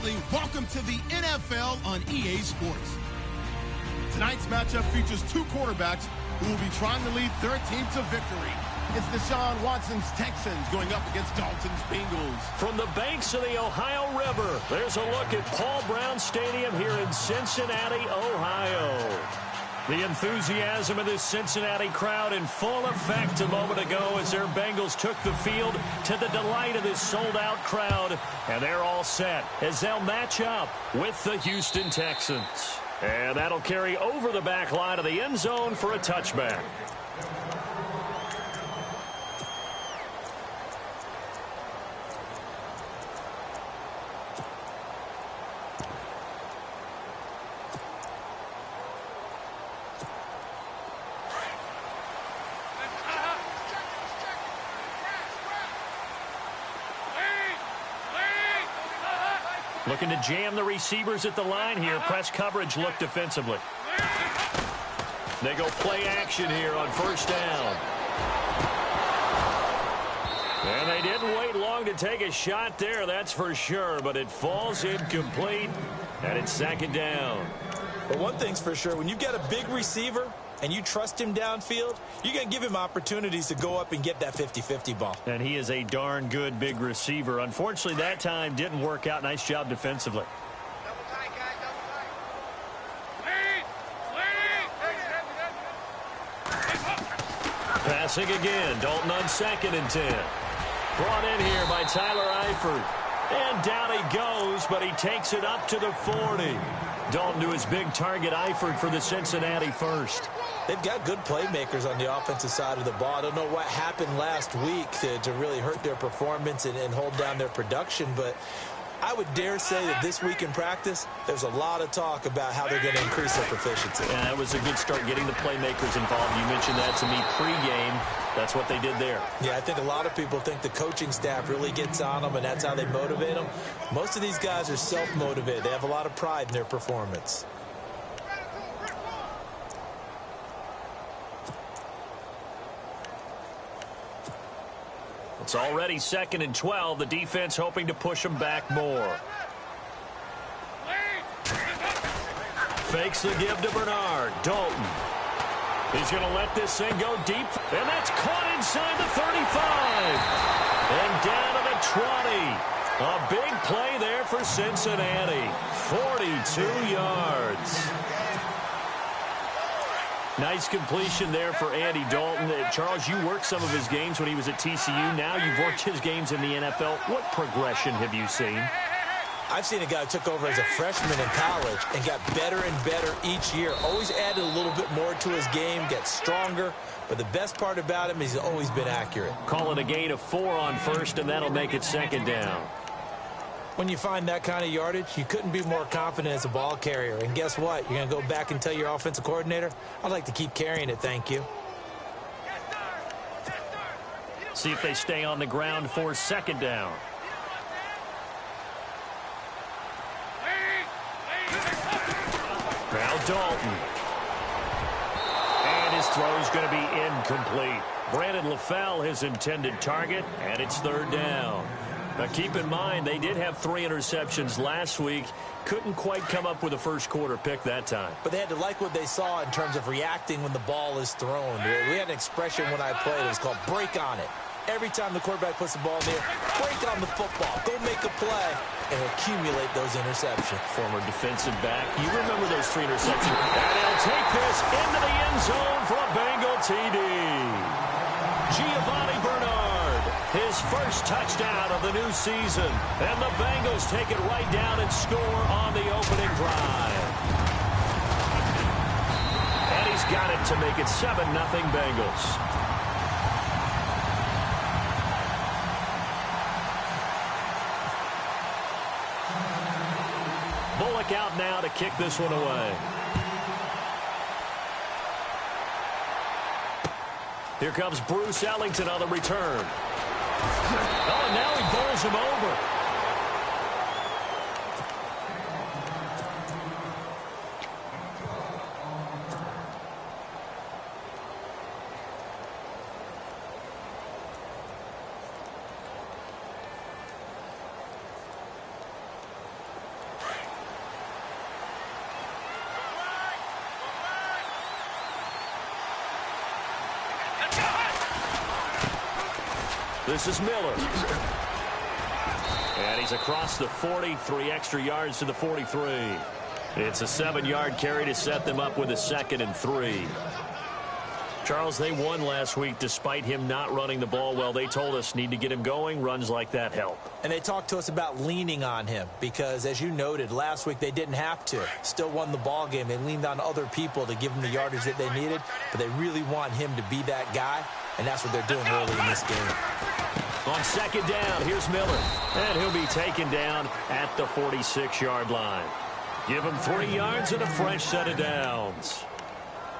family, welcome to the NFL on EA Sports. Tonight's matchup features two quarterbacks who will be trying to lead their team to victory. It's Deshaun Watson's Texans going up against Dalton's Bengals. From the banks of the Ohio River, there's a look at Paul Brown Stadium here in Cincinnati, Ohio. The enthusiasm of this Cincinnati crowd in full effect a moment ago as their Bengals took the field to the delight of this sold-out crowd. And they're all set as they'll match up with the Houston Texans. And that'll carry over the back line of the end zone for a touchback. Looking to jam the receivers at the line here. Press coverage look defensively. They go play action here on first down. And they didn't wait long to take a shot there, that's for sure. But it falls incomplete, and it's second down. But one thing's for sure, when you've got a big receiver and you trust him downfield, you're going to give him opportunities to go up and get that 50-50 ball. And he is a darn good big receiver. Unfortunately, that time didn't work out. Nice job defensively. Passing again. Dalton on 2nd and 10. Brought in here by Tyler Eifert. And down he goes, but he takes it up to the 40. Dalton to his big target, Eifert, for the Cincinnati first. They've got good playmakers on the offensive side of the ball. I don't know what happened last week to really hurt their performance and hold down their production, but I would dare say that this week in practice, there's a lot of talk about how they're going to increase their proficiency. Yeah, that was a good start getting the playmakers involved. You mentioned that to me pregame. That's what they did there. Yeah, I think a lot of people think the coaching staff really gets on them, and that's how they motivate them. Most of these guys are self-motivated. They have a lot of pride in their performance. It's already 2nd and 12. The defense hoping to push them back more. Fakes the give to Bernard. Dalton. He's going to let this thing go deep. And that's caught inside the 35. And down to the 20. A big play there for Cincinnati. 42 yards. Nice completion there for Andy Dalton. Charles, you worked some of his games when he was at TCU. Now you've worked his games in the NFL. What progression have you seen? I've seen a guy who took over as a freshman in college and got better and better each year. Always added a little bit more to his game, get stronger. But the best part about him is he's always been accurate. Call it a gain of 4 on first, and that'll make it 2nd down. When you find that kind of yardage, you couldn't be more confident as a ball carrier. And guess what? You're going to go back and tell your offensive coordinator, I'd like to keep carrying it, thank you. See if they stay on the ground for 2nd down. Now Dalton. And his throw's going to be incomplete. Brandon LaFell, his intended target, and it's 3rd down. Now keep in mind, they did have 3 interceptions last week. Couldn't quite come up with a first quarter pick that time. But they had to like what they saw in terms of reacting when the ball is thrown. We had an expression when I played. It was called break on it. Every time the quarterback puts the ball in the air, break on the football. Go make a play and accumulate those interceptions. Former defensive back. You remember those 3 interceptions. And he'll take this into the end zone for a Bengal TD. Giovanni Bernard, his first touchdown of the new season. And the Bengals take it right down and score on the opening drive. And he's got it to make it 7-0 Bengals. Bullock out now to kick this one away. Here comes Bruce Ellington on the return. Oh, and now he bowls him over. This is Miller. And he's across the 40, 3 extra yards to the 43. It's a 7-yard carry to set them up with a 2nd and 3. Charles, they won last week despite him not running the ball well. They told us need to get him going. Runs like that help. And they talked to us about leaning on him because, as you noted, last week they didn't have to. Still won the ball game. They leaned on other people to give them the yardage that they needed, but they really want him to be that guy, and that's what they're doing early in this game. On 2nd down, here's Miller, and he'll be taken down at the 46-yard line. Give him 3 yards and a fresh set of downs.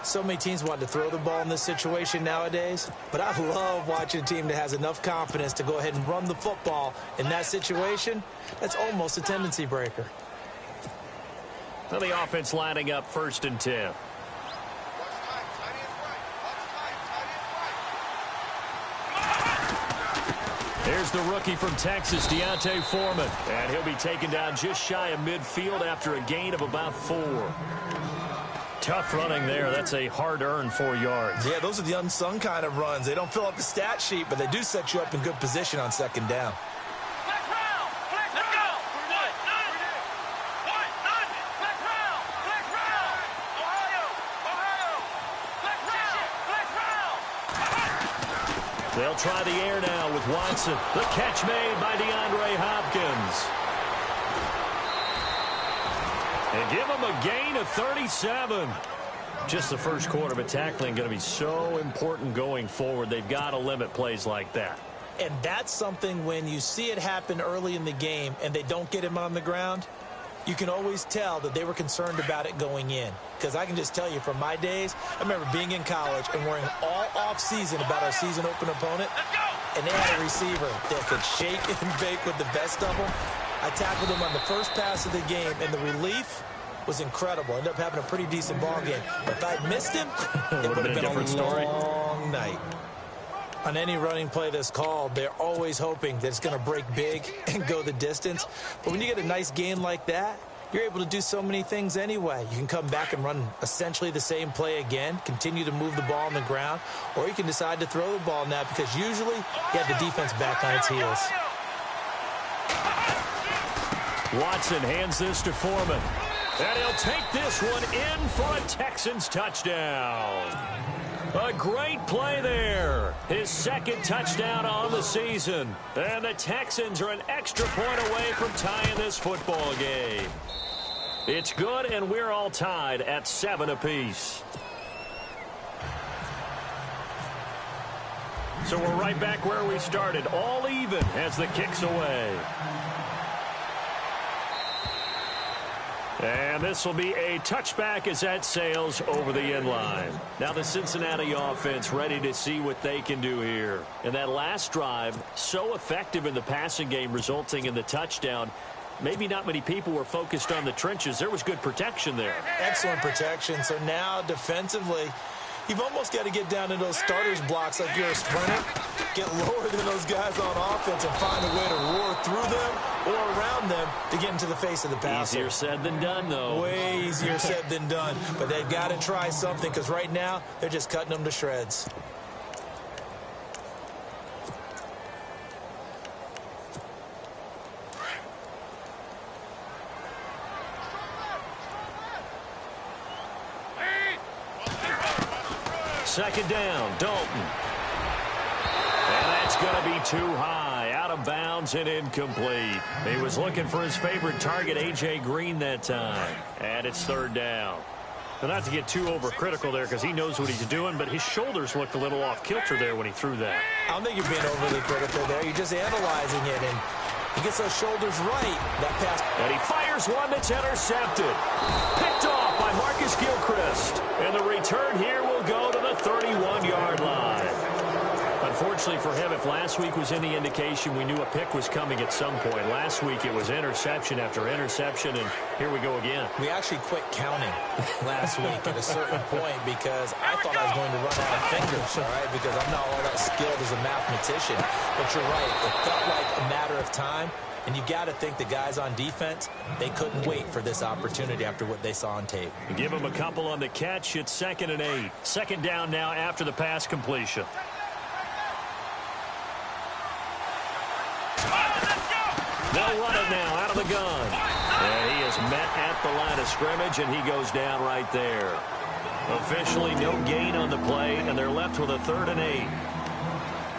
So many teams want to throw the ball in this situation nowadays, but I love watching a team that has enough confidence to go ahead and run the football in that situation. That's almost a tendency breaker. Well, the offense lining up 1st and 10. There's the rookie from Texas, Deontay Foreman, and he'll be taken down just shy of midfield after a gain of about 4. Tough running there. That's a hard-earned 4 yards. Yeah, those are the unsung kind of runs. They don't fill up the stat sheet, but they do set you up in good position on 2nd down. They'll try the air now with Watson. The catch made by DeAndre Hopkins. And give them a gain of 37. Just the first quarter, but tackling going to be so important going forward. They've got to limit plays like that. And that's something when you see it happen early in the game and they don't get him on the ground, you can always tell that they were concerned about it going in. Because I can just tell you from my days, I remember being in college and worrying all off-season about our season-open opponent. And they had a receiver that could shake and bake with the best of them. I tackled him on the first pass of the game, and the relief was incredible. Ended up having a pretty decent ball game. But if I'd missed him, it would have been a long night. On any running play that's called, they're always hoping that it's going to break big and go the distance. But when you get a nice game like that, you're able to do so many things anyway. You can come back and run essentially the same play again, continue to move the ball on the ground, or you can decide to throw the ball now because usually you have the defense back on its heels. Watson hands this to Foreman. And he'll take this one in for a Texans touchdown. A great play there. His 2nd touchdown on the season. And the Texans are an extra point away from tying this football game. It's good, and we're all tied at 7 apiece. So we're right back where we started, all even as the kick's away. And this will be a touchback as that sails over the end line. Now the Cincinnati offense ready to see what they can do here. And that last drive, so effective in the passing game, resulting in the touchdown. Maybe not many people were focused on the trenches. There was good protection there. Excellent protection. So now defensively, you've almost got to get down to those starters blocks like you're a sprinter. Get lower than those guys on offense and find a way to roar through them or around them to get into the face of the passer. Easier said than done, though. Way easier said than done. But they've got to try something because right now they're just cutting them to shreds. Second down, Dalton. And that's going to be too high, out of bounds and incomplete. He was looking for his favorite target, A.J. Green, that time. And it's 3rd down. But not to get too overcritical there because he knows what he's doing, but his shoulders looked a little off kilter there when he threw that. I don't think you're being overly critical there. You're just analyzing it, and he gets those shoulders right. That pass. And he fires one that's intercepted. Picked off by Marcus Gilchrist. And the return here will go to the 31-yard line. Unfortunately for him, if last week was any indication, we knew a pick was coming at some point. Last week it was interception after interception, and here we go again. We actually quit counting last week at a certain point because I thought I was going to run out of fingers, all right, because I'm not all that skilled as a mathematician. But you're right. It felt like a matter of time, and you got to think the guys on defense, they couldn't wait for this opportunity after what they saw on tape. Give them a couple on the catch. It's 2nd and 8. 2nd down now after the pass completion. They'll run it now out of the gun. And he is met at the line of scrimmage, and he goes down right there. Officially no gain on the play, and they're left with a 3rd and 8.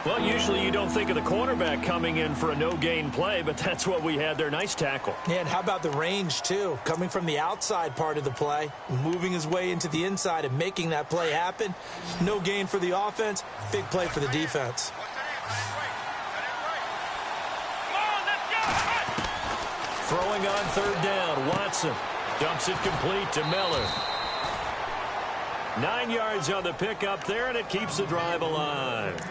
Well, usually you don't think of the cornerback coming in for a no-gain play, but that's what we had there. Nice tackle. Yeah, and how about the range, too? Coming from the outside part of the play, moving his way into the inside and making that play happen. No gain for the offense, big play for the defense. Throwing on 3rd down, Watson dumps it complete to Miller. 9 yards on the pickup there, and it keeps the drive alive.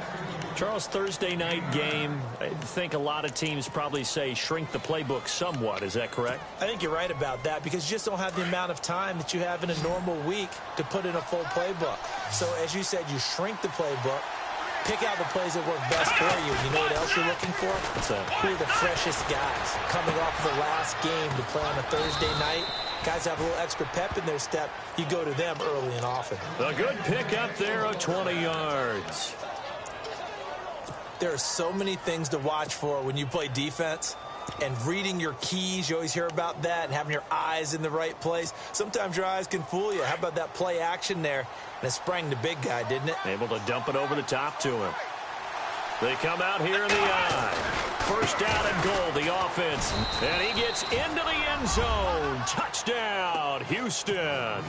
Charles, Thursday night game, I think a lot of teams probably say shrink the playbook somewhat. Is that correct? I think you're right about that because you just don't have the amount of time that you have in a normal week to put in a full playbook. So, as you said, you shrink the playbook, pick out the plays that work best for you. You know what else you're looking for? What's that? Who are the freshest guys coming off the last game to play on a Thursday night? Guys have a little extra pep in their step. You go to them early and often. A good pickup there of 20 yards. There are so many things to watch for when you play defense. And reading your keys, you always hear about that, and having your eyes in the right place. Sometimes your eyes can fool you. How about that play action there? And it sprang the big guy, didn't it? Able to dump it over the top to him. They come out here in the eye. 1st down and goal, the offense. And he gets into the end zone. Touchdown, Houston.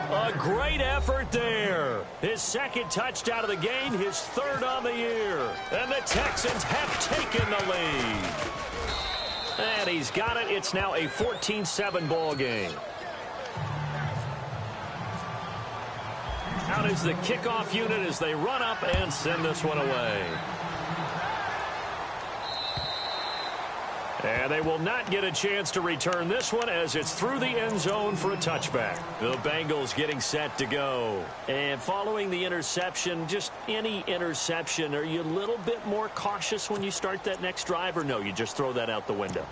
A great effort there. His 2nd touchdown of the game, his 3rd on the year. And the Texans have taken the lead. And he's got it. It's now a 14-7 ball game. Out is the kickoff unit as they run up and send this one away. And they will not get a chance to return this one as it's through the end zone for a touchback. The Bengals getting set to go. And following the interception, just any interception, are you a little bit more cautious when you start that next drive, or no, you just throw that out the window?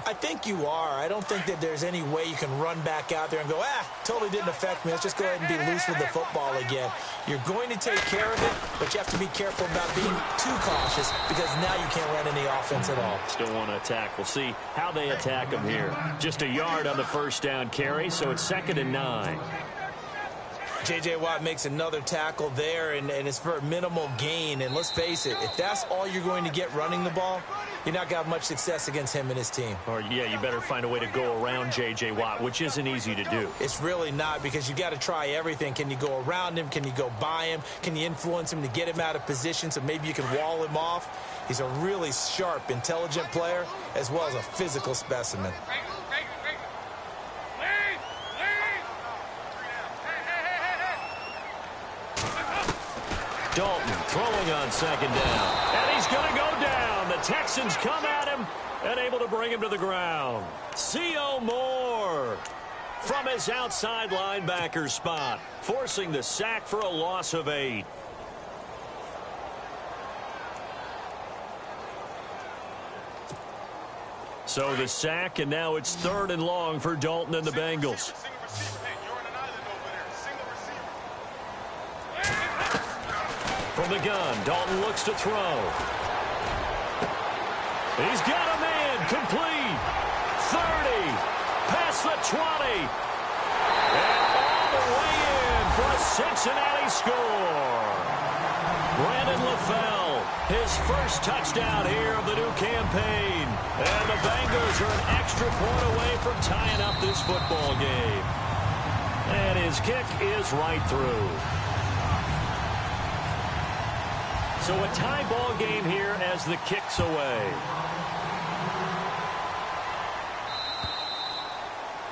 I think you are. I don't think that there's any way you can run back out there and go, totally didn't affect me. Let's just go ahead and be loose with the football again. You're going to take care of it, but you have to be careful about being too cautious because now you can't run any offense at all. Still want to attack. We'll see how they attack him here. Just a yard on the 1st down carry, so it's 2nd and 9. J.J. Watt makes another tackle there, and it's for a minimal gain. And let's face it, if that's all you're going to get running the ball, you're not going to have much success against him and his team. Or, yeah, you better find a way to go around J.J. Watt, which isn't easy to do. It's really not because you got to try everything. Can you go around him? Can you go by him? Can you influence him to get him out of position so maybe you can wall him off? He's a really sharp, intelligent player as well as a physical specimen. Dalton throwing on 2nd down. And he's going to go down. The Texans come at him and able to bring him to the ground. C.O. Moore from his outside linebacker spot, forcing the sack for a loss of 8. So the sack, and now it's 3rd and long for Dalton and the Bengals. From the gun, Dalton looks to throw. He's got a man, complete. 30, past the 20. And all the way in for a Cincinnati score. Brandon LaFell, his 1st touchdown here of the new campaign. And the Bengals are an extra point away from tying up this football game. And his kick is right through. So a tie ball game here as the kick's away.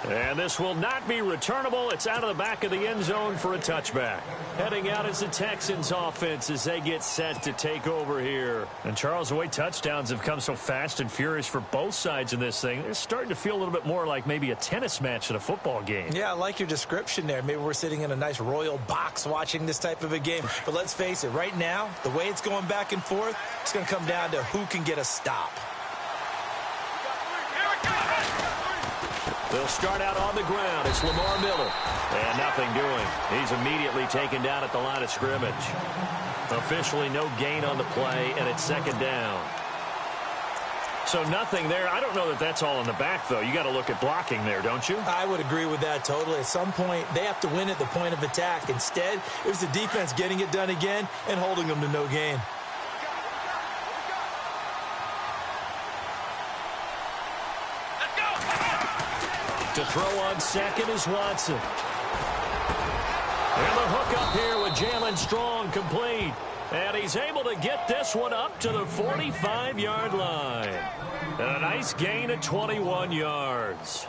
And this will not be returnable. It's out of the back of the end zone for a touchback. Heading out is the Texans offense as they get set to take over here. And Charles, the way touchdowns have come so fast and furious for both sides in this thing, it's starting to feel a little bit more like maybe a tennis match than a football game. Yeah, I like your description there. Maybe we're sitting in a nice royal box watching this type of a game. But let's face it, right now, the way it's going back and forth, it's going to come down to who can get a stop. They'll start out on the ground. It's Lamar Miller. And nothing doing. He's immediately taken down at the line of scrimmage. Officially no gain on the play, and it's 2nd down. So nothing there. I don't know that that's all in the back, though. You got to look at blocking there, don't you? I would agree with that totally. At some point, they have to win at the point of attack. Instead, it was the defense getting it done again and holding them to no gain. To throw on second is Watson. And the hook up here with Jalen Strong complete. And he's able to get this one up to the 45-yard line. And a nice gain of 21 yards.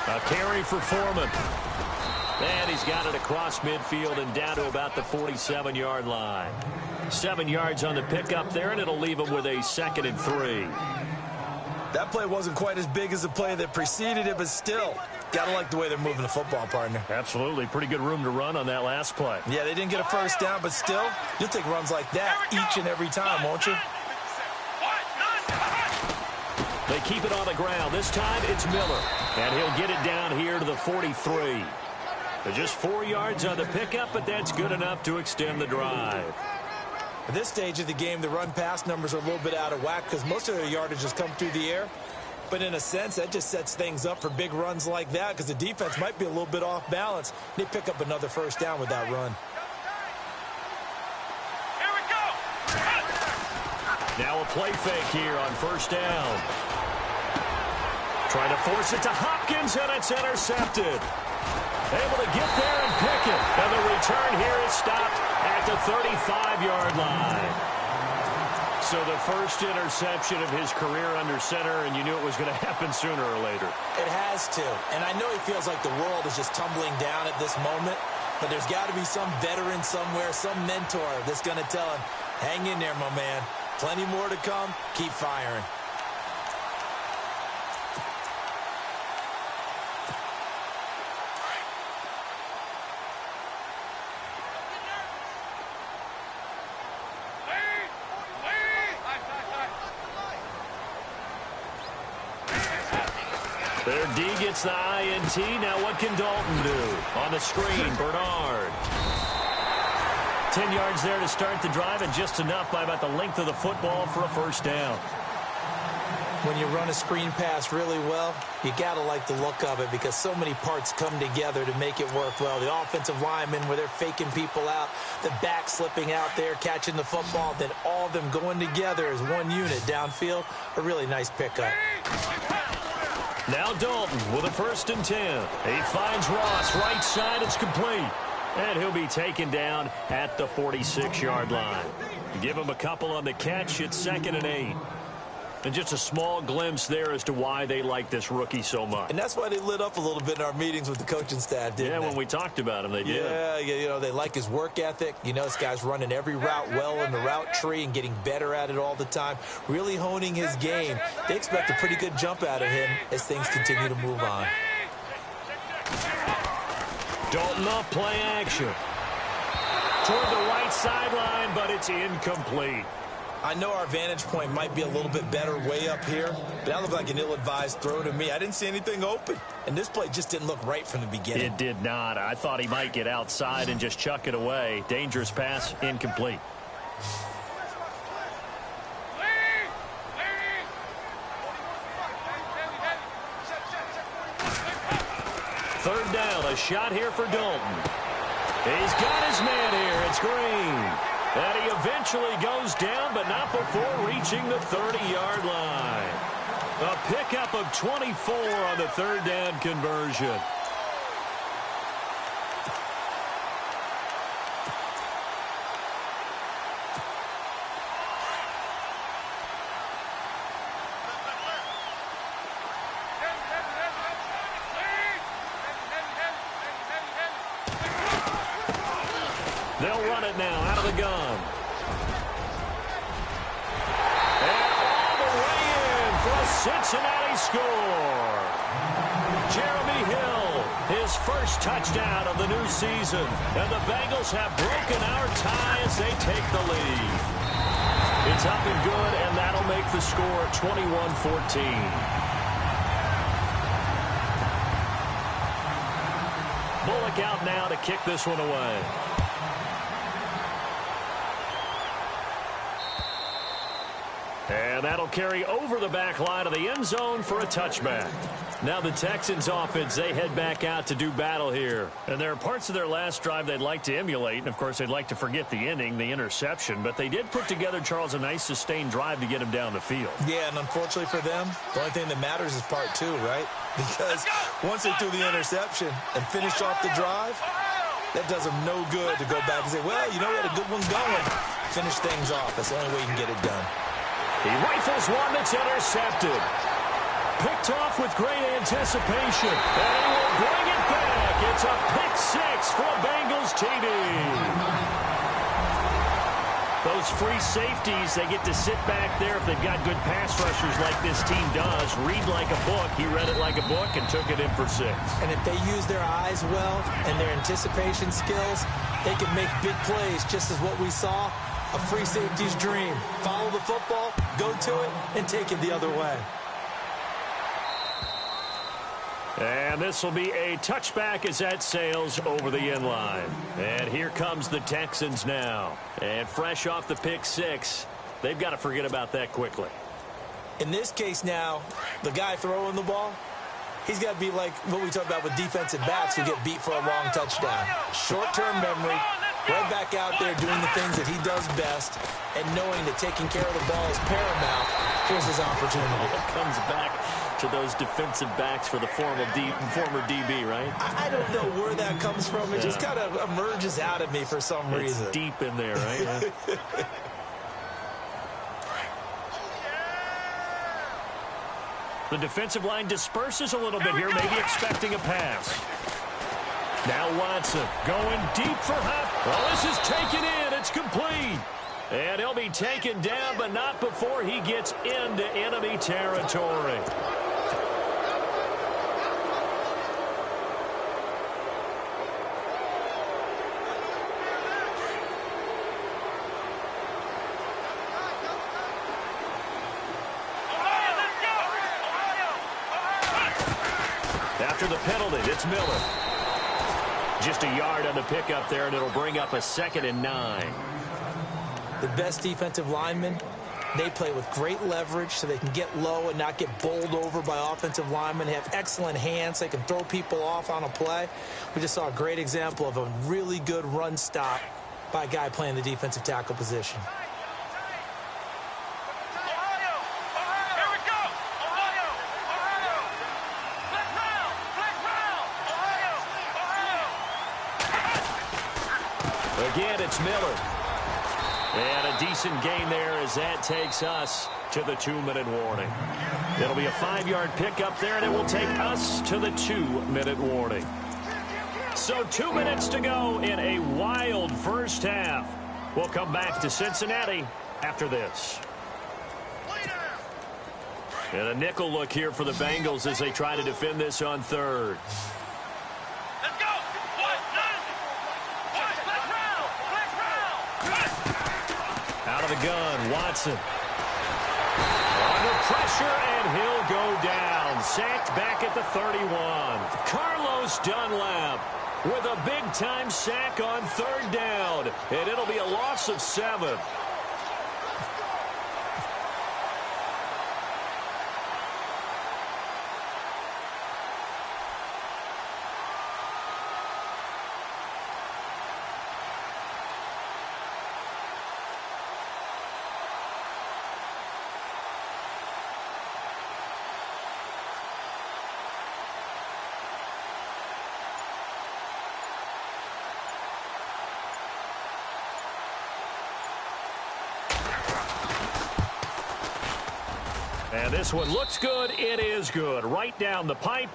A carry for Foreman. And he's got it across midfield and down to about the 47-yard line. 7 yards on the pickup there, and it'll leave him with a 2nd and 3. That play wasn't quite as big as the play that preceded it, but still, gotta like the way they're moving the football, partner. Absolutely. Pretty good room to run on that last play. Yeah, they didn't get a first down, but still, you'll take runs like that each and every time, won't you? They keep it on the ground. This time it's Miller. And he'll get it down here to the 43. Just 4 yards on the pickup, but that's good enough to extend the drive. At this stage of the game, the run-pass numbers are a little bit out of whack because most of their yardage has come through the air. But in a sense, that just sets things up for big runs like that because the defense might be a little bit off balance. They pick up another first down with that run. Here we go. Now a play fake here on first down. Trying to force it to Hopkins, and it's intercepted. Able to get there and pick it. And the return here is stopped at the 35-yard line. So the first interception of his career under center, and you knew it was going to happen sooner or later. It has to. And I know he feels like the world is just tumbling down at this moment, but there's got to be some veteran somewhere, some mentor that's going to tell him, hang in there, my man. Plenty more to come. Keep firing. Their D gets the INT. Now what can Dalton do? On the screen, Bernard. 10 yards there to start the drive, and just enough by about the length of the football for a first down. When you run a screen pass really well, you got to like the look of it because so many parts come together to make it work well. The offensive linemen where they're faking people out, the back slipping out there, catching the football, then all of them going together as one unit downfield. A really nice pickup. Now Dalton with a 1st and 10. He finds Ross right side. It's complete. And he'll be taken down at the 46-yard line. Give him a couple on the catch. It's 2nd and 8. And just a small glimpse there as to why they like this rookie so much. And that's why they lit up a little bit in our meetings with the coaching staff, didn't they? Yeah, when we talked about him, they did. Yeah, you know, they like his work ethic. You know, this guy's running every route well in the route tree and getting better at it all the time, really honing his game. They expect a pretty good jump out of him as things continue to move on. Dalton off play action. Toward the right sideline, but it's incomplete. I know our vantage point might be a little bit better way up here, but that looked like an ill-advised throw to me. I didn't see anything open, and this play just didn't look right from the beginning. It did not. I thought he might get outside and just chuck it away. Dangerous pass, incomplete. Third down, a shot here for Dalton. He's got his man here. It's Green. And he eventually goes down, but not before reaching the 30-yard line. A pickup of 24 on the third down conversion. They'll run it now out of the gun. And all the way in for a Cincinnati score. Jeremy Hill, his his first touchdown of the new season. And the Bengals have broken our tie as they take the lead. It's up and good, and that'll make the score 21-14. Bullock out now to kick this one away. And that'll carry over the back line of the end zone for a touchback. Now the Texans offense, they head back out to do battle here. And there are parts of their last drive they'd like to emulate. And, of course, they'd like to forget the ending, the interception. But they did put together, Charles, a nice sustained drive to get him down the field. Yeah, and unfortunately for them, the only thing that matters is part two, right? Because once they threw the interception and finished off the drive, that does them no good to go back and say, well, you know, we had a good one going. Finish things off. That's the only way you can get it done. He rifles one that's intercepted. Picked off with great anticipation. And he will bring it back. It's a pick six for a Bengals TD. Those free safeties, they get to sit back there if they've got good pass rushers like this team does. Read like a book. He read it like a book and took it in for 6. And if they use their eyes well and their anticipation skills, they can make big plays, just as what we saw. A free safety's dream. Follow the football, go to it, and take it the other way. And this will be a touchback as that sails over the end line. And here comes the Texans now. And fresh off the pick 6, they've got to forget about that quickly. In this case now, the guy throwing the ball, he's got to be like what we talk about with defensive backs who get beat for a long touchdown. Short-term memory, right back out there doing the things that he does best, and knowing that taking care of the ball is paramount. Here's his opportunity. It comes back to those defensive backs for the former DB, right? I don't know where that comes from. It just kind of emerges out of me for some reason. It's deep in there, right? The defensive line disperses a little bit here, maybe expecting a pass. Now Watson going deep for Hop. Well, this is taken in. It's complete. And he'll be taken down, but not before he gets into enemy territory. After the penalty, it's Miller. Just a yard on the pickup there, and it'll bring up a 2nd and 9. The best defensive linemen, they play with great leverage so they can get low and not get bowled over by offensive linemen. They have excellent hands. They can throw people off on a play. We just saw a great example of a really good run stop by a guy playing the defensive tackle position. Again, it's Miller. And a decent gain there as that takes us to the 2-minute warning. It'll be a 5-yard pickup there, and it will take us to the 2-minute warning. So 2 minutes to go in a wild first half. We'll come back to Cincinnati after this. And a nickel look here for the Bengals as they try to defend this on 3rd. Out of the gun, Watson. Under pressure, and he'll go down. Sacked back at the 31. Carlos Dunlap with a big-time sack on 3rd down. And it'll be a loss of 7. And this one looks good. It is good. Right down the pipe.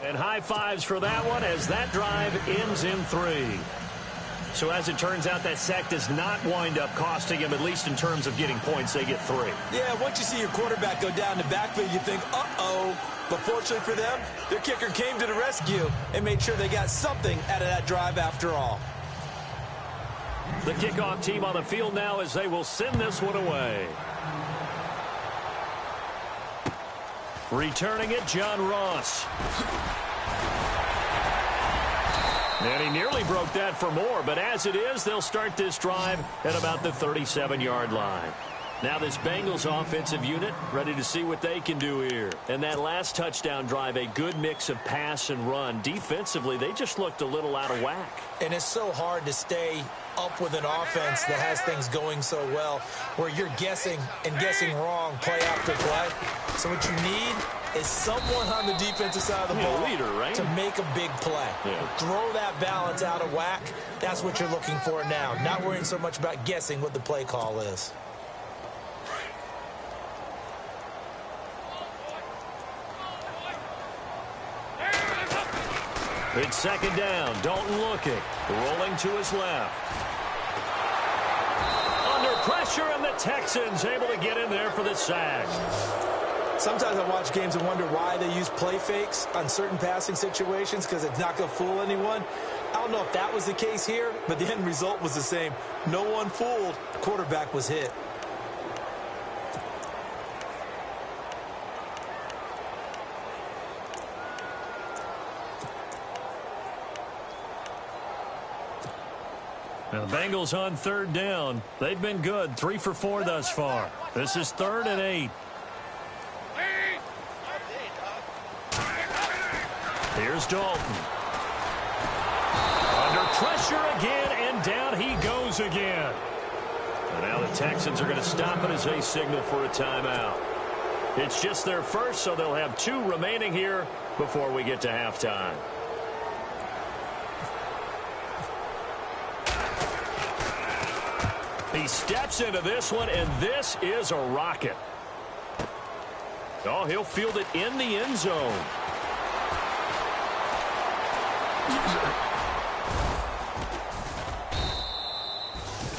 And high fives for that one as that drive ends in 3. So as it turns out, that sack does not wind up costing him, at least in terms of getting points. They get 3. Yeah, once you see your quarterback go down the backfield, you think, uh-oh. But fortunately for them, their kicker came to the rescue and made sure they got something out of that drive after all. The kickoff team on the field now as they will send this one away. Returning it, John Ross. And he nearly broke that for more, but as it is, they'll start this drive at about the 37-yard line. Now this Bengals offensive unit ready to see what they can do here. And that last touchdown drive, a good mix of pass and run. Defensively, they just looked a little out of whack. And it's so hard to stay up with an offense that has things going so well, where you're guessing and guessing wrong play after play. So what you need is someone on the defensive side of the ball leader, right? to make a big play. Yeah. Throw that balance out of whack. That's what you're looking for now. Not worrying so much about guessing what the play call is. It's second down. Dalton looking. Rolling to his left. Under pressure, and the Texans able to get in there for the sack. Sometimes I watch games and wonder why they use play fakes on certain passing situations, because it's not going to fool anyone. I don't know if that was the case here, but the end result was the same. No one fooled. The quarterback was hit. Now the Bengals on third down. They've been good. 3 for 4 thus far. This is 3rd and 8. Here's Dalton. Under pressure again, and down he goes again. And now the Texans are going to stop it as they signal for a timeout. It's just their first, so they'll have 2 remaining here before we get to halftime. He steps into this one, and this is a rocket. Oh, he'll field it in the end zone.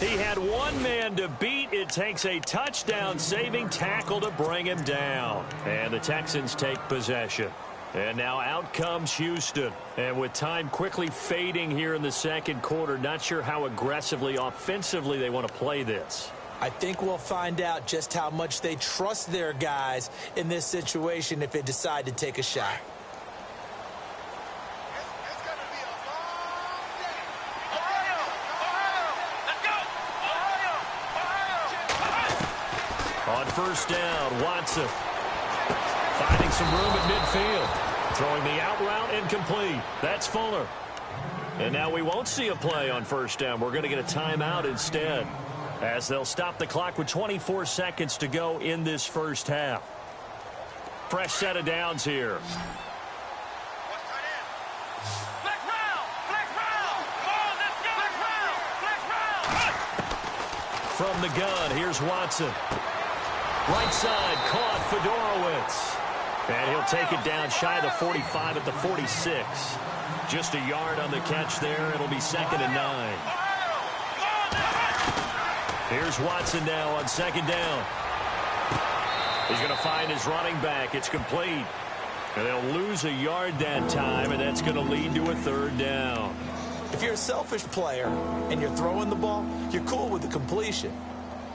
He had one man to beat. It takes a touchdown-saving tackle to bring him down. And the Texans take possession. And now out comes Houston. And with time quickly fading here in the second quarter, not sure how aggressively, offensively they want to play this. I think we'll find out just how much they trust their guys in this situation if they decide to take a shot. It's going to be a long day. Ohio! Ohio! Let's go! Ohio! On first down, Watson. Finding some room at midfield. Throwing the out route incomplete. That's Fuller. And now we won't see a play on first down. We're going to get a timeout instead, as they'll stop the clock with 24 seconds to go in this first half. Fresh set of downs here. From the gun, here's Watson. Right side, caught Fedorowicz. And he'll take it down shy of the 45 at the 46. Just a yard on the catch there. It'll be 2nd and 9. Here's Watson now on 2nd down. He's going to find his running back. It's complete. And they'll lose a yard that time, and that's going to lead to a 3rd down. If you're a selfish player and you're throwing the ball, you're cool with the completion.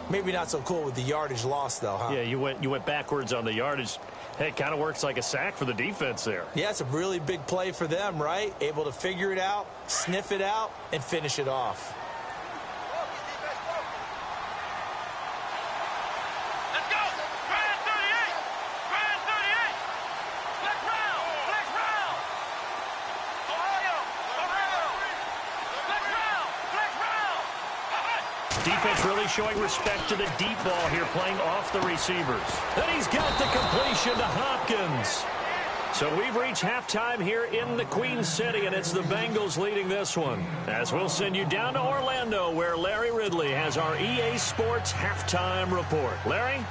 Maybe not so cool with the yardage loss, though, huh? Yeah, you went backwards on the yardage. Hey, it kind of works like a sack for the defense there. Yeah, it's a really big play for them, right? Able to figure it out, sniff it out, and finish it off. Let's go! Grand 38! Grand 38! Flex round! Flex round! Ohio! Ohio! Flex round! Flex round! Defense really showing respect to the deep ball here, playing off the receivers. Then he's got the completion to Hopkins. So we've reached halftime here in the Queen City, and it's the Bengals leading this one. As we'll send you down to Orlando, where Larry Ridley has our EA Sports halftime report. Larry?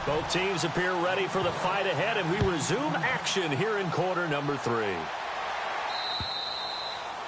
Both teams appear ready for the fight ahead, and we resume action here in quarter number 3.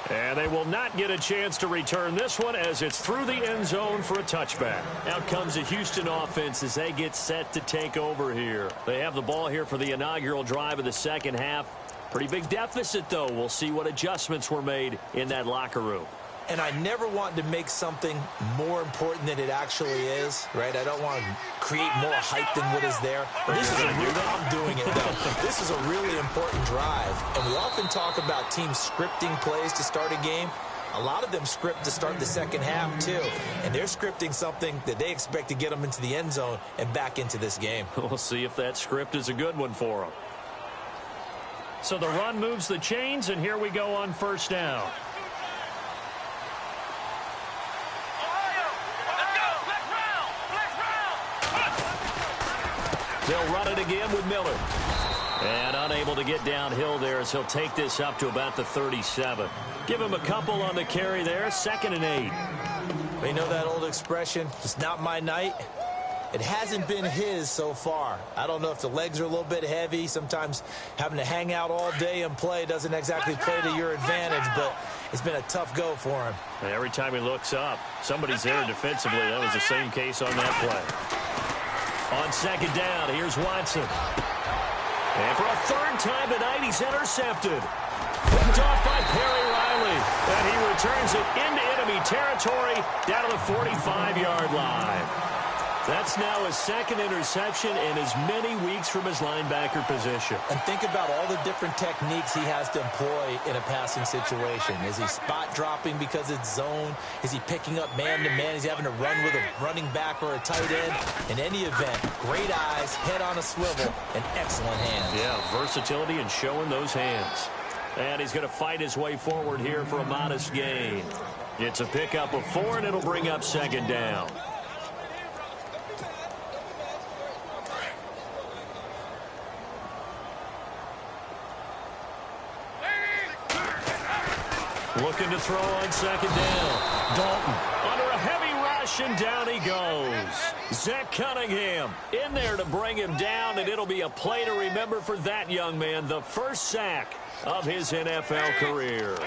And they will not get a chance to return this one as it's through the end zone for a touchback. Out comes the Houston offense as they get set to take over here. They have the ball here for the inaugural drive of the second half. Pretty big deficit, though. We'll see what adjustments were made in that locker room. And I never want to make something more important than it actually is, right? I don't want to create more hype than what is there. But this is I'm doing it, though. This is a really important drive. And we often talk about teams scripting plays to start a game. A lot of them script to start the second half, too. And they're scripting something that they expect to get them into the end zone and back into this game. We'll see if that script is a good one for them. So the run moves the chains, and here we go on first down. They'll run it again with Miller. And unable to get downhill there as he'll take this up to about the 37. Give him a couple on the carry there, 2nd and 8. They know that old expression, it's not my night. It hasn't been his so far. I don't know if the legs are a little bit heavy. Sometimes having to hang out all day and play doesn't exactly play to your advantage, but it's been a tough go for him. Every time he looks up, somebody's there defensively. That was the same case on that play. On 2nd down, here's Watson. And for a 3rd time tonight, he's intercepted. Picked off by Perry Riley. And he returns it into enemy territory down to the 45-yard line. That's now his 2nd interception in as many weeks from his linebacker position. And think about all the different techniques he has to employ in a passing situation. Is he spot dropping because it's zone? Is he picking up man-to-man? Is he having to run with a running back or a tight end? In any event, great eyes, head on a swivel, and excellent hands. Yeah, versatility and showing those hands. And he's going to fight his way forward here for a modest gain. It's a pickup of 4, and it'll bring up 2nd down. Looking to throw on 2nd down. Dalton under a heavy rush, and down he goes. Zach Cunningham in there to bring him down, and it'll be a play to remember for that young man. The first sack of his NFL career.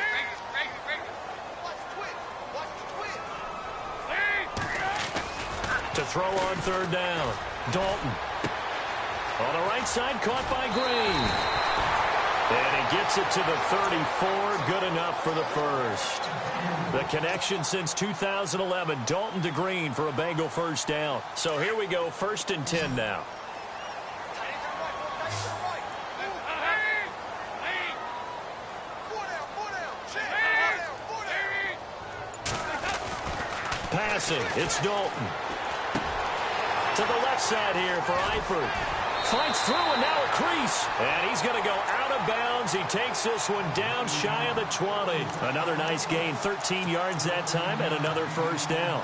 To throw on 3rd down. Dalton. On the right side, caught by Green. And he gets it to the 34, good enough for the first. The connection since 2011, Dalton to Green for a Bengal first down. So here we go, 1st and 10 now. Passing, it's Dalton. To the left side here for Eifert. Fights through, and now a crease. And he's going to go out of bounds. He takes this one down shy of the 20. Another nice gain, 13 yards that time, and another first down.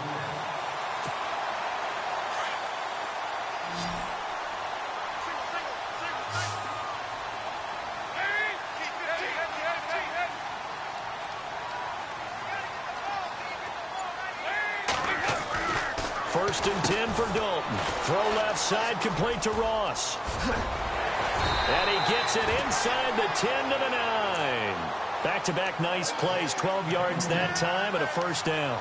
First and 10 for Dalton. Throw left side, complete to Ross. And he gets it inside the 10 to the 9. Back-to-back nice plays, 12 yards that time, and a first down.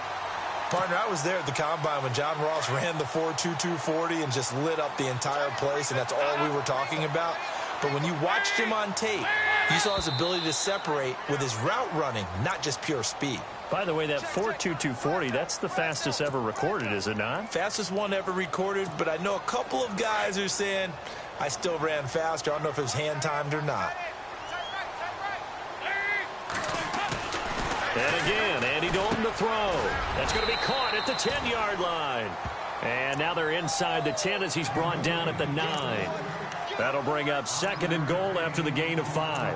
Partner, I was there at the Combine when John Ross ran the 4.22 40 and just lit up the entire place, and that's all we were talking about. But when you watched him on tape, you saw his ability to separate with his route running, not just pure speed. By the way, that 4.22 40, that's the fastest ever recorded, is it not? Fastest one ever recorded, but I know a couple of guys who are saying, I still ran faster. I don't know if it was hand-timed or not. And again, Andy Dalton to throw. That's going to be caught at the 10-yard line. And now they're inside the 10 as he's brought down at the 9. That'll bring up 2nd and goal after the gain of 5.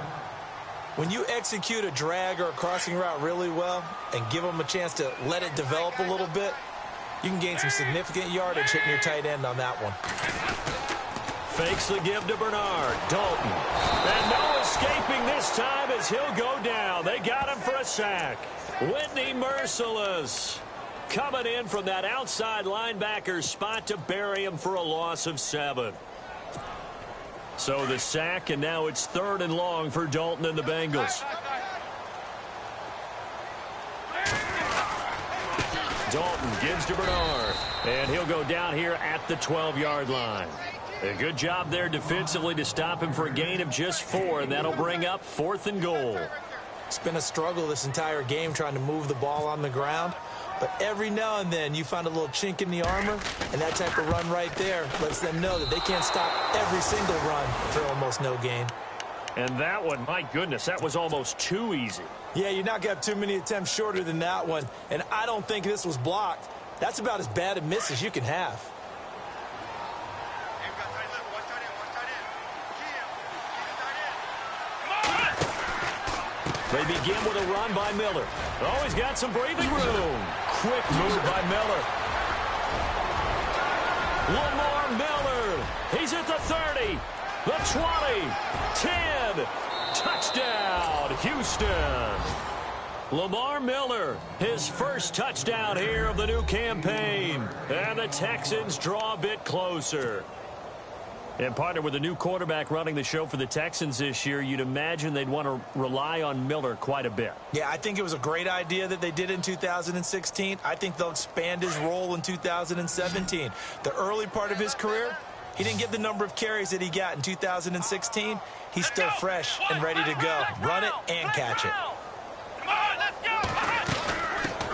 When you execute a drag or a crossing route really well and give them a chance to let it develop a little bit, you can gain some significant yardage hitting your tight end on that one. Fakes the give to Bernard. Dalton. And no escaping this time as he'll go down. They got him for a sack. Whitney Merciless coming in from that outside linebacker spot to bury him for a loss of 7. So the sack, and now it's 3rd and long for Dalton and the Bengals. Dalton gives to Bernard, and he'll go down here at the 12-yard line. A good job there defensively to stop him for a gain of just 4, and that'll bring up 4th and goal. It's been a struggle this entire game trying to move the ball on the ground, but every now and then you find a little chink in the armor, and that type of run right there lets them know that they can't stop every single run for almost no gain. And that one, my goodness, that was almost too easy. Yeah, you're not going to have too many attempts shorter than that one, and I don't think this was blocked. That's about as bad a miss as you can have. They begin with a run by Miller. Oh, he's got some breathing room. Quick move by Miller. Lamar Miller. He's at the 30, the 20, 10. Touchdown, Houston. Lamar Miller, his first touchdown here of the new campaign. And the Texans draw a bit closer. And partner with a new quarterback running the show for the Texans this year, you'd imagine they'd want to rely on Miller quite a bit. Yeah, I think it was a great idea that they did in 2016. I think they'll expand his role in 2017. The early part of his career, he didn't get the number of carries that he got in 2016. He's still fresh and ready to go. Run it and catch it.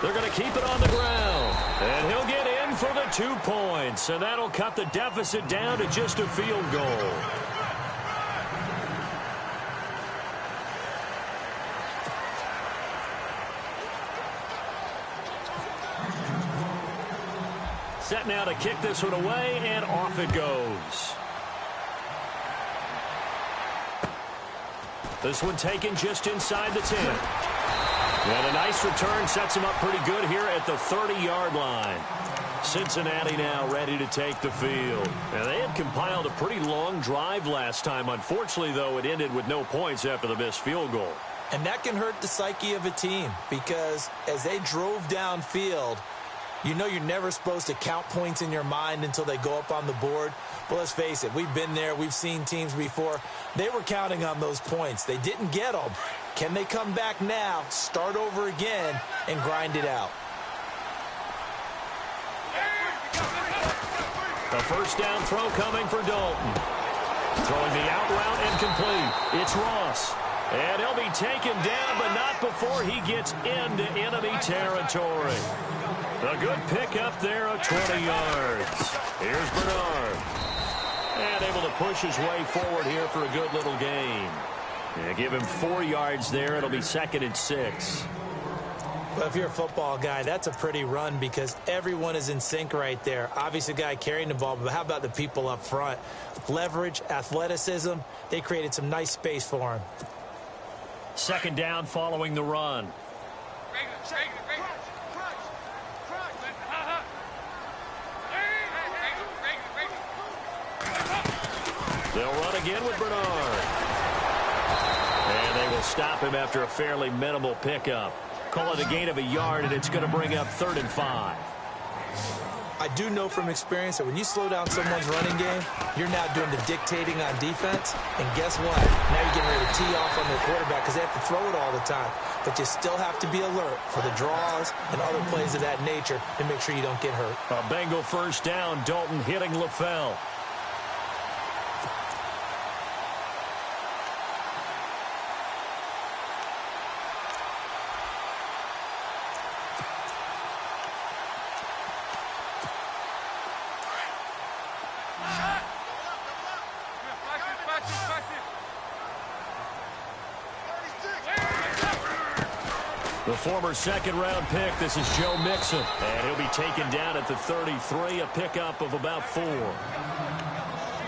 They're going to keep it on the ground. And he'll get in for the 2 points. And that'll cut the deficit down to just a field goal. Set now to kick this one away, and off it goes. This one taken just inside the 10. And a nice return sets him up pretty good here at the 30-yard line. Cincinnati now ready to take the field. And they had compiled a pretty long drive last time. Unfortunately, though, it ended with no points after the missed field goal. And that can hurt the psyche of a team because as they drove downfield, you know you're never supposed to count points in your mind until they go up on the board. But let's face it, we've been there. We've seen teams before. They were counting on those points. They didn't get them. Can they come back now, start over again, and grind it out? A first down throw coming for Dalton. Throwing the out route incomplete. It's Ross. And he'll be taken down, but not before he gets into enemy territory. A good pickup there of 20 yards. Here's Bernard. And able to push his way forward here for a good little gain. Yeah, give him 4 yards there. It'll be 2nd and 6. Well, if you're a football guy, that's a pretty run because everyone is in sync right there. Obviously, the guy carrying the ball, but how about the people up front? Leverage, athleticism, they created some nice space for him. 2nd down following the run. They'll run again with Bernard. And they will stop him after a fairly minimal pickup. Call it a gain of a yard, and it's going to bring up 3rd and 5. I do know from experience that when you slow down someone's running game, you're now doing the dictating on defense. And guess what? Now you're getting ready to tee off on their quarterback because they have to throw it all the time. But you still have to be alert for the draws and other plays of that nature to make sure you don't get hurt. A Bengal first down. Dalton hitting LaFell. The former 2nd-round pick, this is Joe Mixon. And he'll be taken down at the 33, a pickup of about 4.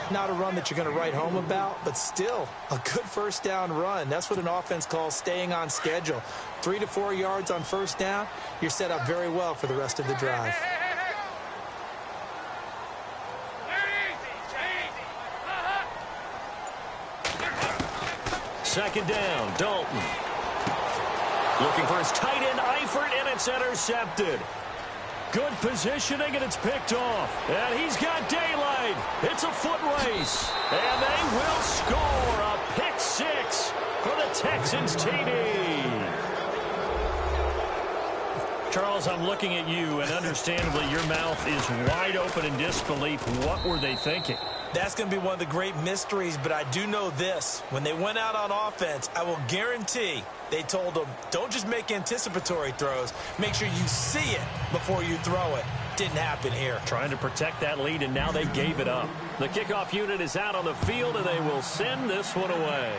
Not a run that you're going to write home about, but still a good first down run. That's what an offense calls staying on schedule. 3 to 4 yards on first down, you're set up very well for the rest of the drive. Second down, Dalton. Looking for his tight end, Eifert, and it's intercepted. Good positioning, and it's picked off. And he's got daylight. It's a foot race. And they will score a pick 6 for the Texans TD. Charles, I'm looking at you, and understandably, your mouth is wide open in disbelief. What were they thinking? That's going to be one of the great mysteries, but I do know this. When they went out on offense, I will guarantee they told them, don't just make anticipatory throws. Make sure you see it before you throw it. Didn't happen here. Trying to protect that lead, and now they gave it up. The kickoff unit is out on the field, and they will send this one away.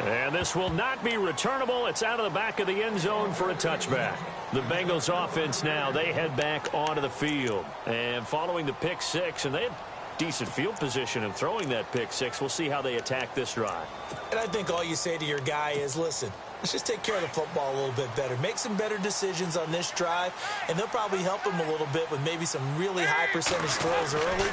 And this will not be returnable. It's out of the back of the end zone for a touchback. The Bengals offense now, they head back onto the field. And following the pick six, and they had decent field position in throwing that pick six. We'll see how they attack this drive. And I think all you say to your guy is, listen, let's just take care of the football a little bit better. Make some better decisions on this drive, and they'll probably help him a little bit with maybe some really high percentage throws early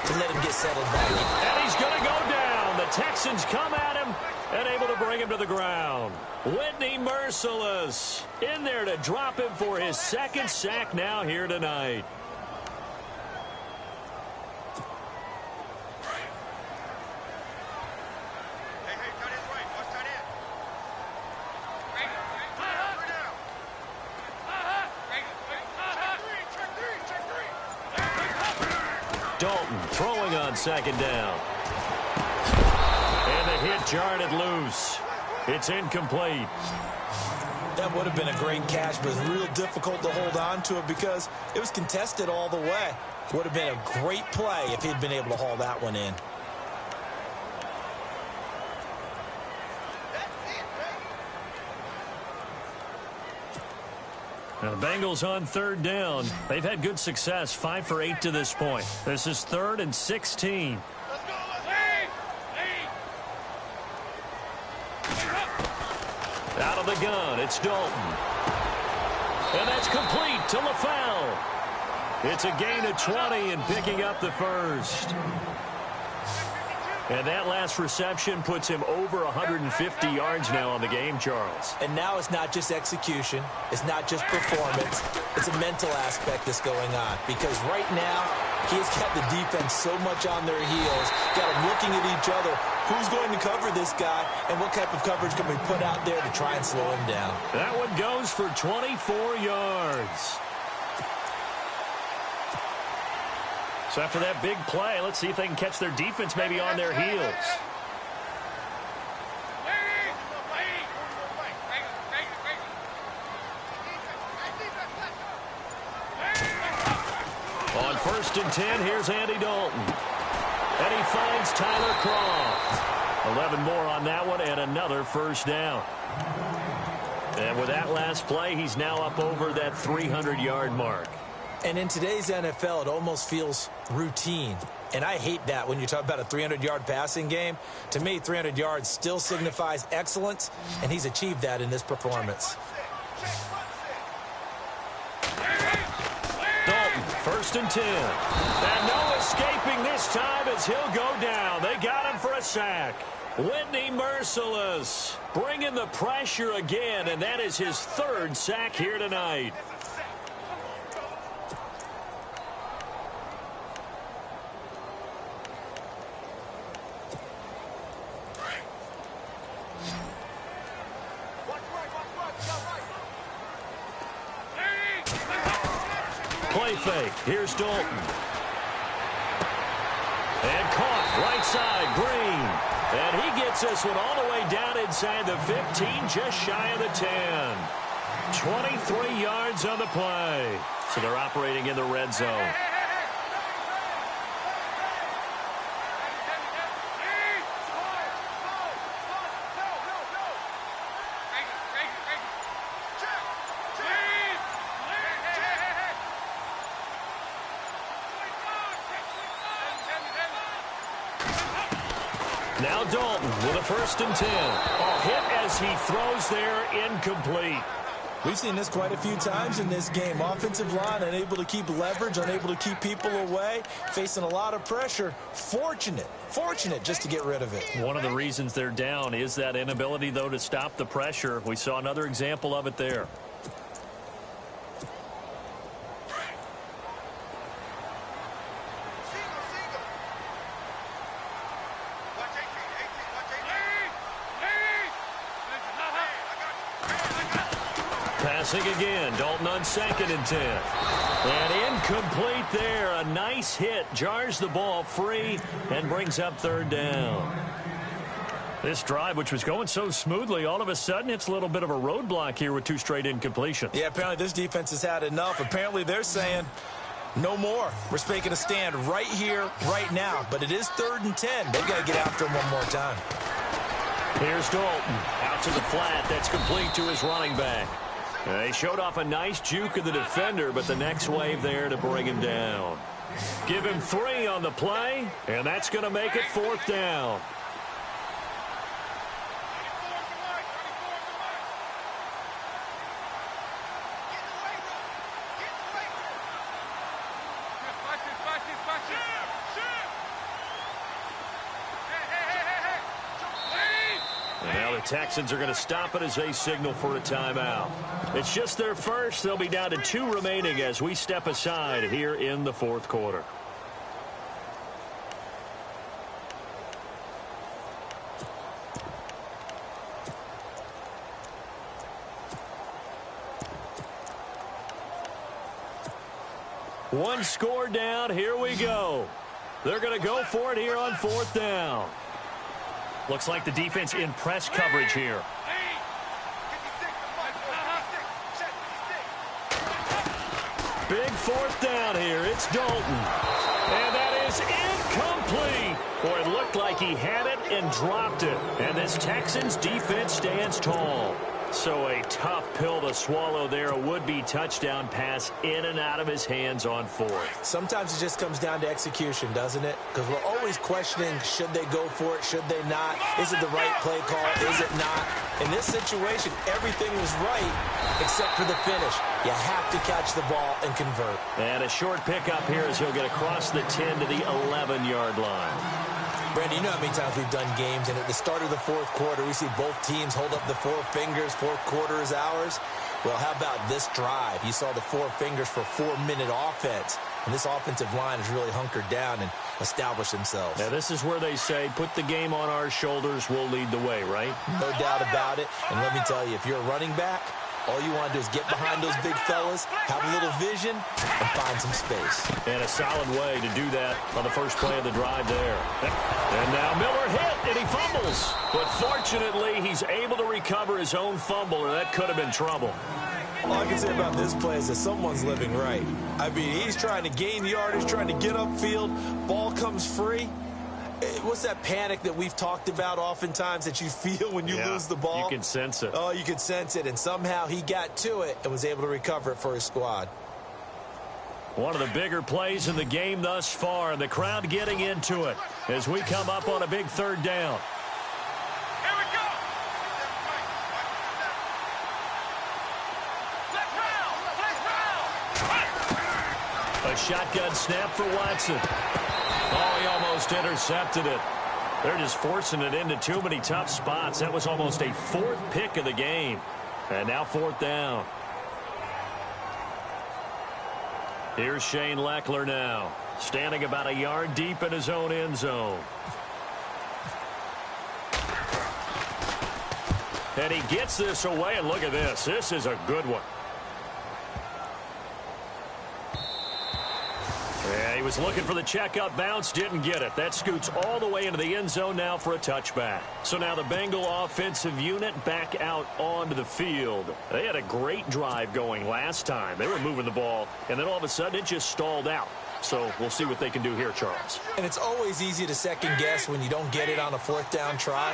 to let him get settled back in. And he's going to go down. The Texans come at him and able to bring him to the ground. Whitney Merciless in there to drop him for his second sack now here tonight. Dalton throwing on second down. And the hit jarred it loose. It's incomplete. That would have been a great catch, but it's real difficult to hold on to it because it was contested all the way. Would have been a great play if he'd been able to haul that one in. Now the Bengals on third down. They've had good success, 5 for 8 to this point. This is 3rd and 16. Out of the gun, it's Dalton. And that's complete to LaFell. It's a gain of 20 and picking up the first. And that last reception puts him over 150 yards now on the game, Charles. And now it's not just execution. It's not just performance. It's a mental aspect that's going on. Because right now, he has got the defense so much on their heels, got them looking at each other. Who's going to cover this guy, and what type of coverage can we put out there to try and slow him down? That one goes for 24 yards. So after that big play, let's see if they can catch their defense maybe on their heels. On 1st and 10, here's Andy Dalton. And he finds Tyler Croft. 11 more on that one and another first down. And with that last play, he's now up over that 300-yard mark. And in today's NFL, it almost feels routine. And I hate that when you talk about a 300-yard passing game. To me, 300 yards still signifies excellence, and he's achieved that in this performance. Dalton, 1st and 10. And no escaping this time as he'll go down. They got him for a sack. Whitney Merciless bringing the pressure again, and that is his 3rd sack here tonight. Play fake. Here's Dalton. And caught right side, Green. And he gets this one all the way down inside the 15, just shy of the 10. 23 yards on the play. So they're operating in the red zone. Now Dalton with a 1st and 10. A hit as he throws there, incomplete. We've seen this quite a few times in this game. Offensive line unable to keep leverage, unable to keep people away, facing a lot of pressure. Fortunate just to get rid of it. One of the reasons they're down is that inability, though, to stop the pressure. We saw another example of it there. Passing again. Dalton on 2nd and 10. And incomplete there. A nice hit. Jars the ball free and brings up 3rd down. This drive, which was going so smoothly, all of a sudden it's a little bit of a roadblock here with 2 straight incompletions. Yeah, apparently this defense has had enough. Apparently they're saying no more. We're making a stand right here, right now. But it is 3rd and 10. They've got to get after him one more time. Here's Dalton. Out to the flat. That's complete to his running back. They showed off a nice juke of the defender, but the next wave there to bring him down. Give him 3 on the play, and that's going to make it 4th down. Texans are going to stop it as they signal for a timeout. It's just their first. They'll be down to 2 remaining as we step aside here in the 4th quarter. One score down. Here we go. They're going to go for it here on 4th down. Looks like the defense in press coverage here. Big 4th down here. It's Dalton. And that is incomplete. Boy, it looked like he had it and dropped it. And this Texans defense stands tall. So a tough pill to swallow there. A would-be touchdown pass in and out of his hands on 4th. Sometimes it just comes down to execution, doesn't it? Because we're always questioning, should they go for it, should they not? Is it the right play call, is it not? In this situation, everything was right except for the finish. You have to catch the ball and convert. And a short pickup here as he'll get across the 10 to the 11-yard line. Brandon, you know how many times we've done games, and at the start of the 4th quarter, we see both teams hold up the 4 fingers, 4th quarter is ours. Well, how about this drive? You saw the 4 fingers for 4-minute offense, and this offensive line has really hunkered down and established themselves. Now, this is where they say, put the game on our shoulders, we'll lead the way, right? No doubt about it, and let me tell you, if you're a running back, all you want to do is get behind those big fellas, have a little vision, and find some space. And a solid way to do that on the first play of the drive there. And now Miller hit, and he fumbles. But fortunately, he's able to recover his own fumble, or that could have been trouble. All I can say about this play is that someone's living right. I mean, he's trying to gain yardage, trying to get upfield. Ball comes free. What's that panic that we've talked about oftentimes that you feel when you lose the ball? You can sense it. Oh, you can sense it, and somehow he got to it and was able to recover it for his squad. One of the bigger plays in the game thus far, and the crowd getting into it as we come up on a big 3rd down. Here we go. Let's round. A shotgun snap for Watson. Oh, he almost intercepted it. They're just forcing it into too many tough spots. That was almost a 4th pick of the game. And now 4th down. Here's Shane Leckler now, standing about a yard deep in his own end zone. And he gets this away, and look at this. This is a good one. Yeah, he was looking for the checkup bounce, didn't get it. That scoots all the way into the end zone now for a touchback. So now the Bengal offensive unit back out onto the field. They had a great drive going last time. They were moving the ball, and then all of a sudden it just stalled out. So we'll see what they can do here, Charles. And it's always easy to second guess when you don't get it on a 4th down try.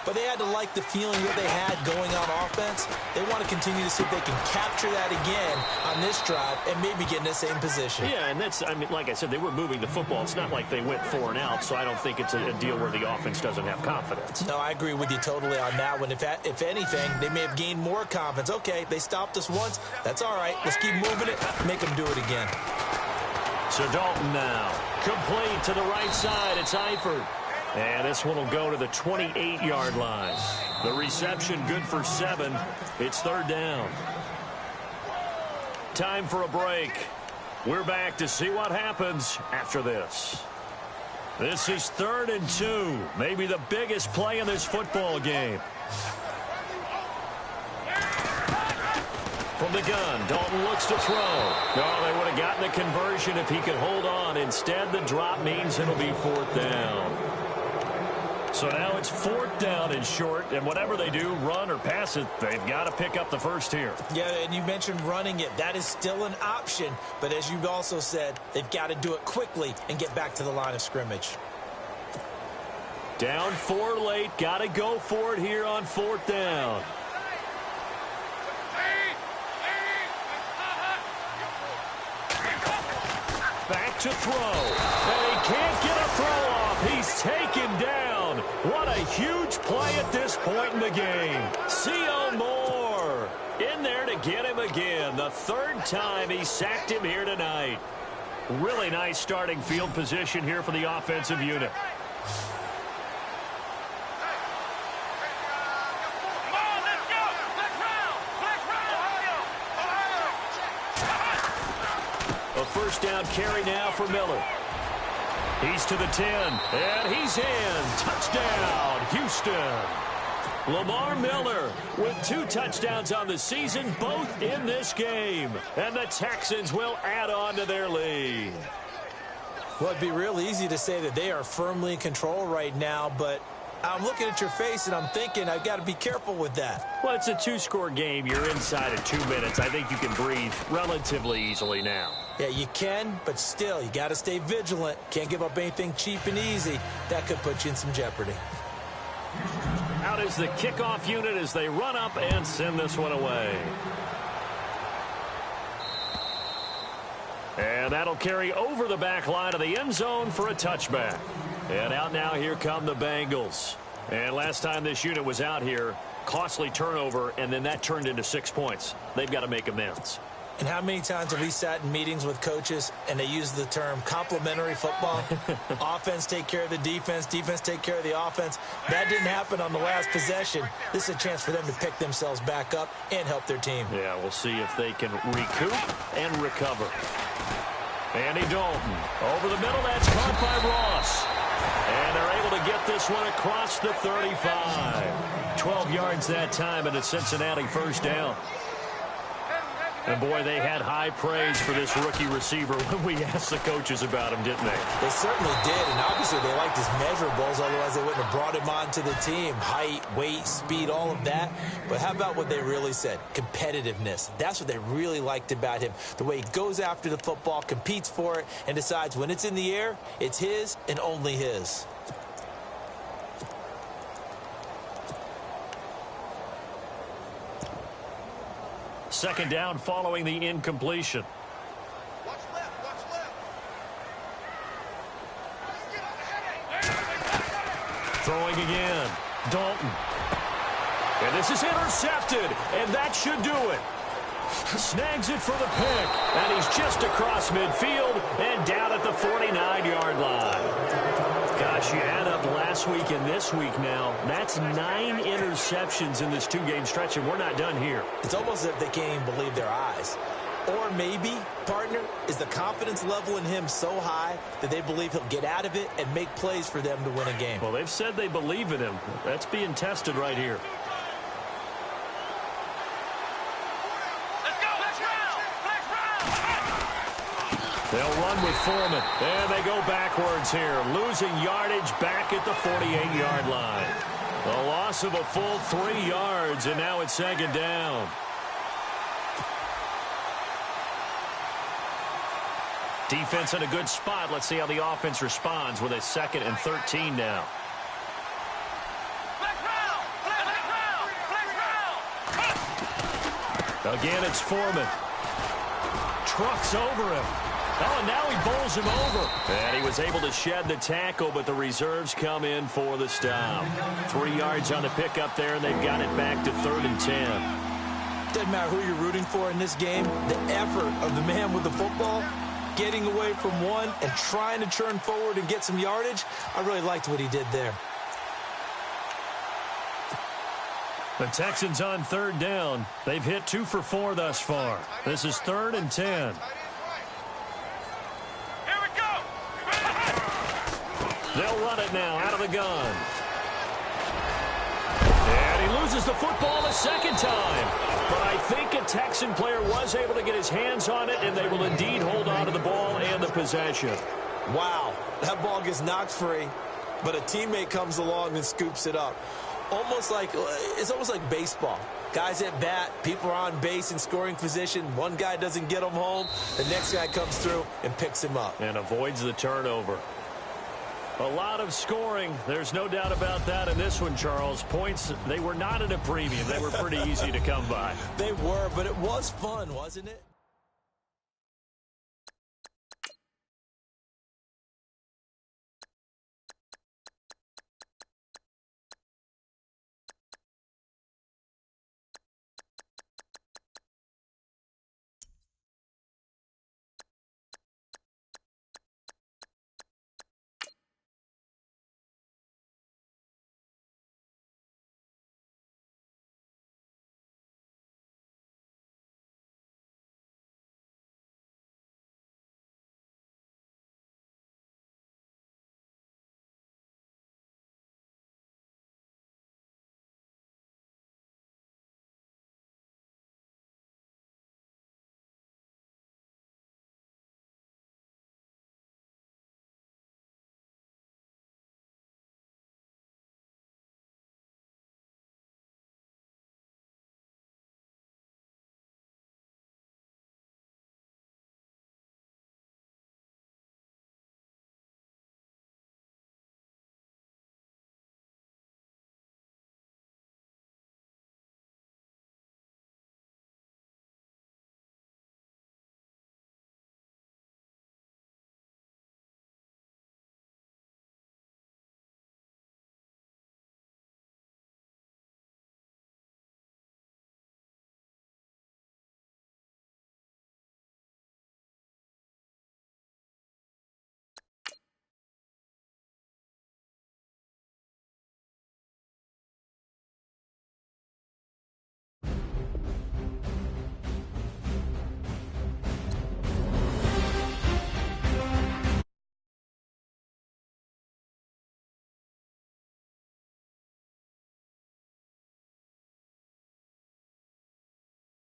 But they had to like the feeling that they had going on offense. They want to continue to see if they can capture that again on this drive and maybe get in the same position. Yeah, and that's, I mean, like I said, they were moving the football. It's not like they went 4 and out, so I don't think it's a deal where the offense doesn't have confidence. No, I agree with you totally on that one. If anything, they may have gained more confidence. Okay, they stopped us once. That's all right. Let's keep moving it. Make them do it again. So Dalton now, complete to the right side. It's Eifert. And this one will go to the 28-yard line. The reception good for 7. It's 3rd down. Time for a break. We're back to see what happens after this. This is 3rd and 2. Maybe the biggest play in this football game. From the gun. Dalton looks to throw. Oh, they would have gotten the conversion if he could hold on. Instead, the drop means it'll be 4th down. So now it's 4th down and short, and whatever they do, run or pass it, they've got to pick up the first here. Yeah, and you mentioned running it. That is still an option, but as you also said, they've got to do it quickly and get back to the line of scrimmage. Down 4 late, got to go for it here on 4th down. Back to throw, and he can't get a throw off. He's taken down. What a huge play at this point in the game. C.O. Moore in there to get him again. The 3rd time he sacked him here tonight. Really nice starting field position here for the offensive unit. A first down carry now for Miller. He's to the 10, and he's in. Touchdown, Houston. Lamar Miller with 2 touchdowns on the season, both in this game. And the Texans will add on to their lead. Well, it'd be real easy to say that they are firmly in control right now, but I'm looking at your face and I'm thinking I've got to be careful with that. Well, it's a 2-score game. You're inside of 2 minutes. I think you can breathe relatively easily now. Yeah, you can, but still, you got to stay vigilant. Can't give up anything cheap and easy. That could put you in some jeopardy. Out is the kickoff unit as they run up and send this one away. And that'll carry over the back line of the end zone for a touchback. And out now, here come the Bengals. And last time this unit was out here, costly turnover, and then that turned into 6 points. They've got to make amends. And how many times have we sat in meetings with coaches and they use the term complementary football? Offense take care of the defense, defense take care of the offense. That didn't happen on the last possession. This is a chance for them to pick themselves back up and help their team. Yeah, we'll see if they can recoup and recover. Andy Dalton over the middle. That's caught by Ross. And they're able to get this one across the 35. 12 yards that time, and a Cincinnati first down. And, boy, they had high praise for this rookie receiver when we asked the coaches about him, didn't they? They certainly did, and obviously they liked his measurables, otherwise they wouldn't have brought him onto the team. Height, weight, speed, all of that. But how about what they really said? Competitiveness. That's what they really liked about him. The way he goes after the football, competes for it, and decides when it's in the air, it's his and only his. Second down following the incompletion. Watch left, watch left. Throwing again. Dalton. And this is intercepted, and that should do it. Snags it for the pick, and he's just across midfield and down at the 49-yard line. Gosh, you add up last week and this week now. That's 9 interceptions in this 2-game stretch, and we're not done here. It's almost as if they can't even believe their eyes. Or maybe, partner, is the confidence level in him so high that they believe he'll get out of it and make plays for them to win a game. Well, they've said they believe in him. That's being tested right here. They'll run with Foreman, and they go backwards here, losing yardage back at the 48-yard line. A loss of a full 3 yards, and now it's second down. Defense in a good spot. Let's see how the offense responds with a 2nd and 13 now. Again, it's Foreman. Trucks over him. Oh, and now he bowls him over. And he was able to shed the tackle, but the reserves come in for the stop. 3 yards on the pickup there, and they've got it back to 3rd and 10. Doesn't matter who you're rooting for in this game, the effort of the man with the football, getting away from one and trying to turn forward and get some yardage, I really liked what he did there. The Texans on 3rd down. They've hit 2 for 4 thus far. This is 3rd and 10. They'll run it now out of the gun. And he loses the football a second time. But I think a Texan player was able to get his hands on it, and they will indeed hold on to the ball and the possession. Wow, that ball gets knocked free, but a teammate comes along and scoops it up. It's almost like baseball. Guys at bat, people are on base in scoring position. One guy doesn't get him home. The next guy comes through and picks him up. And avoids the turnover. A lot of scoring. There's no doubt about that in this one, Charles. Points, they were not at a premium. They were pretty easy to come by. They were, but it was fun, wasn't it?